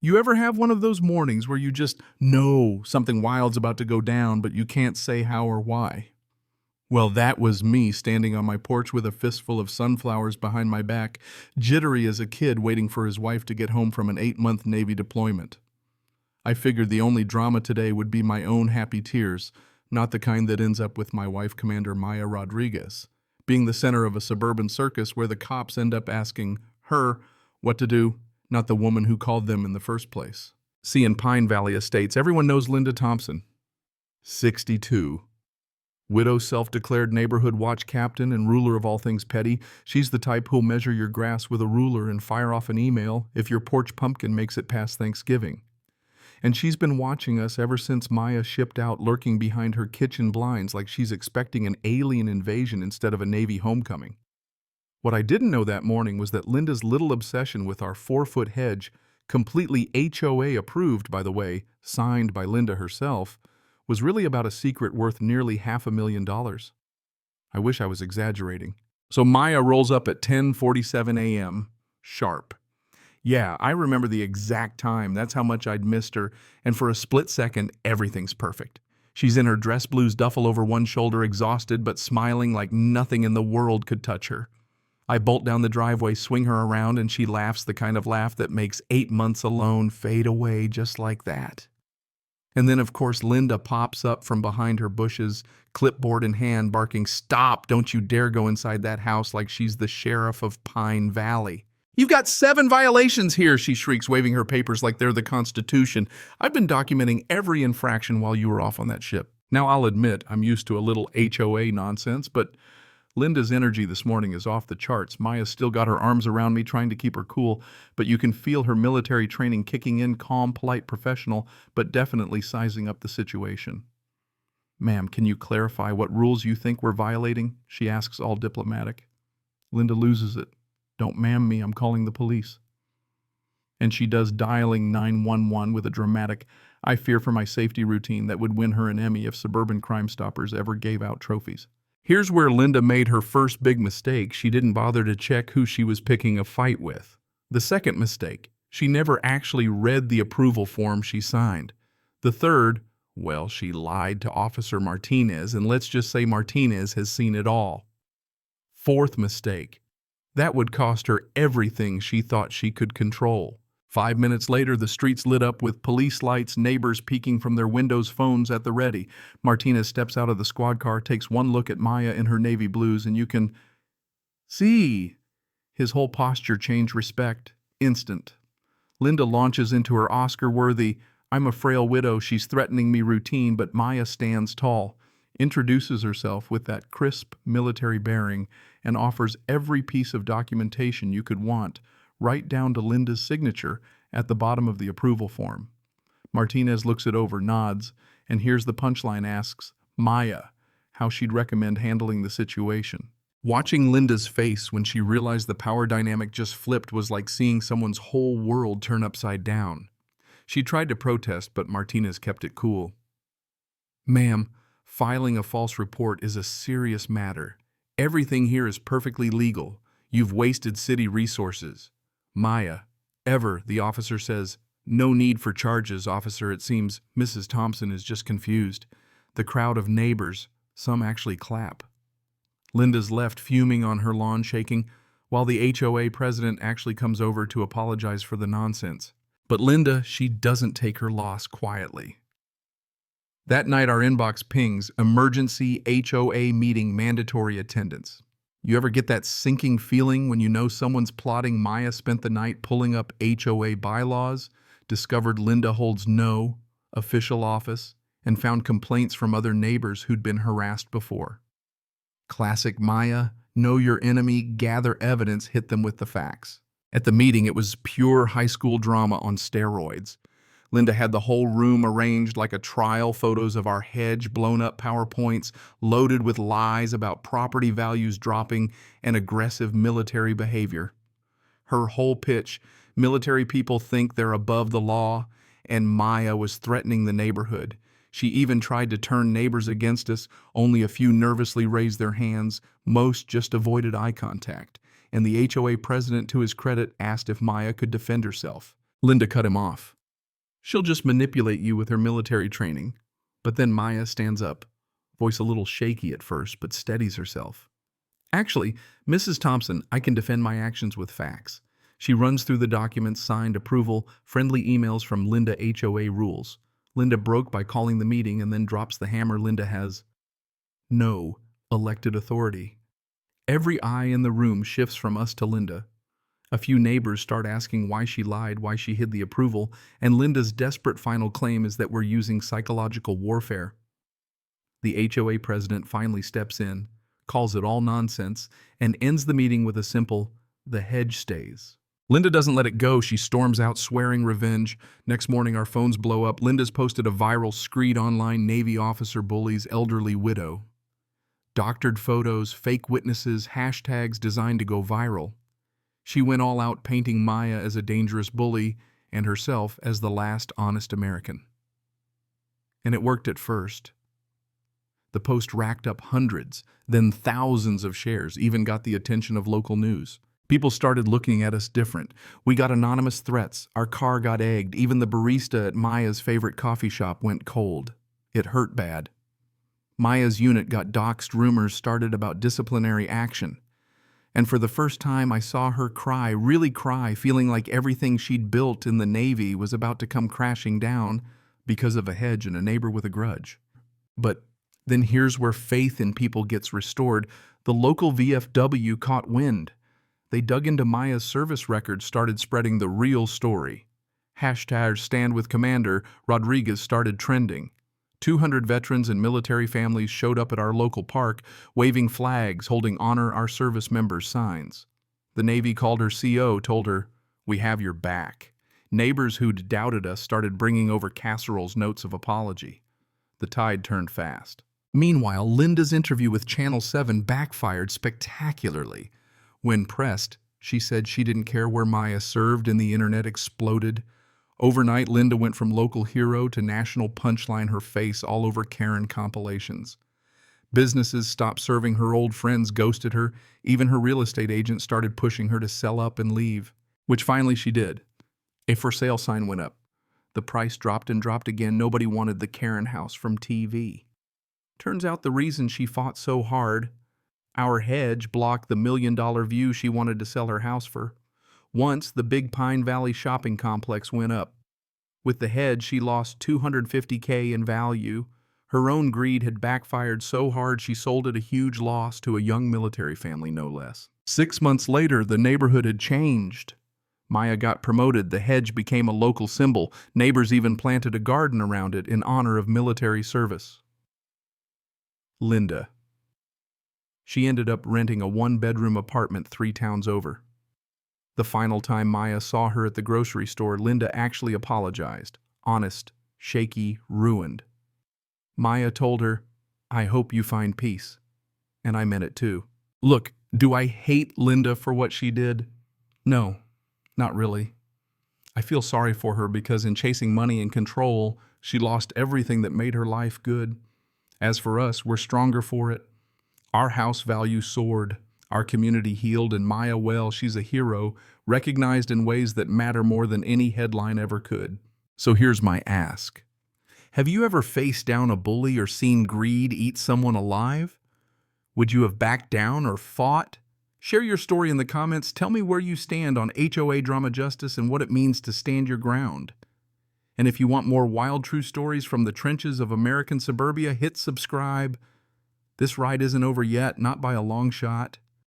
You ever have one of those mornings where you just know something wild's about to go down, but you can't say how or why? Well, that was me standing on my porch with a fistful of sunflowers behind my back, jittery as a kid waiting for his wife to get home from an 8-month Navy deployment. I figured the only drama today would be my own happy tears, not the kind that ends up with my wife, Commander Maya Rodriguez, being the center of a suburban circus where the cops end up asking her what to do, not the woman who called them in the first place. See, in Pine Valley Estates, everyone knows Linda Thompson, 62. Widow, self-declared neighborhood watch captain and ruler of all things petty. She's the type who'll measure your grass with a ruler and fire off an email if your porch pumpkin makes it past Thanksgiving. And she's been watching us ever since Maya shipped out, lurking behind her kitchen blinds like she's expecting an alien invasion instead of a Navy homecoming. What I didn't know that morning was that Linda's little obsession with our 4-foot hedge, completely HOA approved, by the way, signed by Linda herself, was really about a secret worth nearly $500,000. I wish I was exaggerating. So Maya rolls up at 10:47 a.m. sharp. Yeah, I remember the exact time. That's how much I'd missed her, and for a split second, everything's perfect. She's in her dress blues duffel over one shoulder, exhausted but smiling like nothing in the world could touch her. I bolt down the driveway, swing her around, and she laughs the kind of laugh that makes 8 months alone fade away just like that. And then, of course, Linda pops up from behind her bushes, clipboard in hand, barking, "Stop! Don't you dare go inside that house," like she's the sheriff of Pine Valley. "You've got 7 violations here," she shrieks, waving her papers like they're the Constitution. "I've been documenting every infraction while you were off on that ship." Now, I'll admit I'm used to a little HOA nonsense, but Linda's energy this morning is off the charts. Maya's still got her arms around me, trying to keep her cool, but you can feel her military training kicking in, calm, polite, professional, but definitely sizing up the situation. "Ma'am, can you clarify what rules you think we're violating?" she asks, all diplomatic. Linda loses it. "Don't ma'am me, I'm calling the police." And she does dialing 911 with a dramatic, I fear for my safety routine that would win her an Emmy if Suburban Crime Stoppers ever gave out trophies. Here's where Linda made her first big mistake. She didn't bother to check who she was picking a fight with. The second mistake, she never actually read the approval form she signed. The third, well, she lied to Officer Martinez, and let's just say Martinez has seen it all. Fourth mistake, that would cost her everything she thought she could control. 5 minutes later, the streets lit up with police lights, neighbors peeking from their windows, phones at the ready. Martinez steps out of the squad car, takes one look at Maya in her navy blues, and you can see his whole posture change. Respect. Instant. Linda launches into her Oscar-worthy, "I'm a frail widow, she's threatening me" routine, but Maya stands tall, introduces herself with that crisp military bearing, and offers every piece of documentation you could want, right down to Linda's signature at the bottom of the approval form. Martinez looks it over, nods, and here's the punchline, asks Maya how she'd recommend handling the situation. Watching Linda's face when she realized the power dynamic just flipped was like seeing someone's whole world turn upside down. She tried to protest, but Martinez kept it cool. "Ma'am, filing a false report is a serious matter. Everything here is perfectly legal. You've wasted city resources." "Maya, ever," the officer says. "No need for charges, officer. It seems Mrs. Thompson is just confused." The crowd of neighbors, some actually clap. Linda's left fuming on her lawn, shaking, while the HOA president actually comes over to apologize for the nonsense. But Linda, she doesn't take her loss quietly. That night, our inbox pings, "Emergency HOA meeting, mandatory attendance." You ever get that sinking feeling when you know someone's plotting? Maya spent the night pulling up HOA bylaws, discovered Linda holds no official office, and found complaints from other neighbors who'd been harassed before. Classic Maya, know your enemy, gather evidence, hit them with the facts. At the meeting, it was pure high school drama on steroids. Linda had the whole room arranged like a trial, photos of our hedge, blown up PowerPoints, loaded with lies about property values dropping and aggressive military behavior. Her whole pitch, military people think they're above the law, and Maya was threatening the neighborhood. She even tried to turn neighbors against us. Only a few nervously raised their hands. Most just avoided eye contact. And the HOA president, to his credit, asked if Maya could defend herself. Linda cut him off. She'll just manipulate you with her military training. But then Maya stands up, voice a little shaky at first, but steadies herself. Actually, Mrs. Thompson, I can defend my actions with facts. She runs through the documents, signed approval, friendly emails from Linda HOA rules. Linda broke by calling the meeting and then drops the hammer. Linda has no elected authority. Every eye in the room shifts from us to Linda. A few neighbors start asking why she lied, why she hid the approval, and Linda's desperate final claim is that we're using psychological warfare. The HOA president finally steps in, calls it all nonsense, and ends the meeting with a simple, "The hedge stays." Linda doesn't let it go. She storms out, swearing revenge. Next morning, our phones blow up. Linda's posted a viral screed online: Navy officer bullies elderly widow. Doctored photos, fake witnesses, hashtags designed to go viral. She went all out, painting Maya as a dangerous bully and herself as the last honest American. And it worked at first. The post racked up hundreds, then thousands of shares, even got the attention of local news. People started looking at us different. We got anonymous threats. Our car got egged. Even the barista at Maya's favorite coffee shop went cold. It hurt bad. Maya's unit got doxxed. Rumors started about disciplinary action. And for the first time, I saw her cry, really cry, feeling like everything she'd built in the Navy was about to come crashing down because of a hedge and a neighbor with a grudge. But then here's where faith in people gets restored. The local VFW caught wind. They dug into Maya's service records, started spreading the real story. Hashtag Stand with Commander Rodriguez started trending. 200 veterans and military families showed up at our local park, waving flags, holding "Honor Our Service Members" signs. The Navy called her CO, told her, "We have your back." Neighbors who'd doubted us started bringing over casseroles, notes of apology. The tide turned fast. Meanwhile, Linda's interview with Channel 7 backfired spectacularly. When pressed, she said she didn't care where Maya served, and the internet exploded. Overnight, Linda went from local hero to national punchline, her face all over Karen compilations. Businesses stopped serving her, old friends ghosted her, even her real estate agent started pushing her to sell up and leave, which finally she did. A for sale sign went up. The price dropped and dropped again. Nobody wanted the Karen house from TV. Turns out the reason she fought so hard, our hedge blocked the $1 million view she wanted to sell her house for. Once, the big Pine Valley shopping complex went up. With the hedge, she lost $250K in value. Her own greed had backfired so hard she sold at a huge loss to a young military family, no less. 6 months later, the neighborhood had changed. Maya got promoted. The hedge became a local symbol. Neighbors even planted a garden around it in honor of military service. Linda. She ended up renting a 1-bedroom apartment 3 towns over. The final time Maya saw her at the grocery store, Linda actually apologized. Honest, shaky, ruined. Maya told her, "I hope you find peace." And I meant it too. Look, do I hate Linda for what she did? No, not really. I feel sorry for her because in chasing money and control, she lost everything that made her life good. As for us, we're stronger for it. Our house value soared. Our community healed, and Maya, well, she's a hero, recognized in ways that matter more than any headline ever could. So here's my ask. Have you ever faced down a bully or seen greed eat someone alive? Would you have backed down or fought? Share your story in the comments. Tell me where you stand on HOA drama justice and what it means to stand your ground. And if you want more wild true stories from the trenches of American suburbia, hit subscribe. This ride isn't over yet, not by a long shot.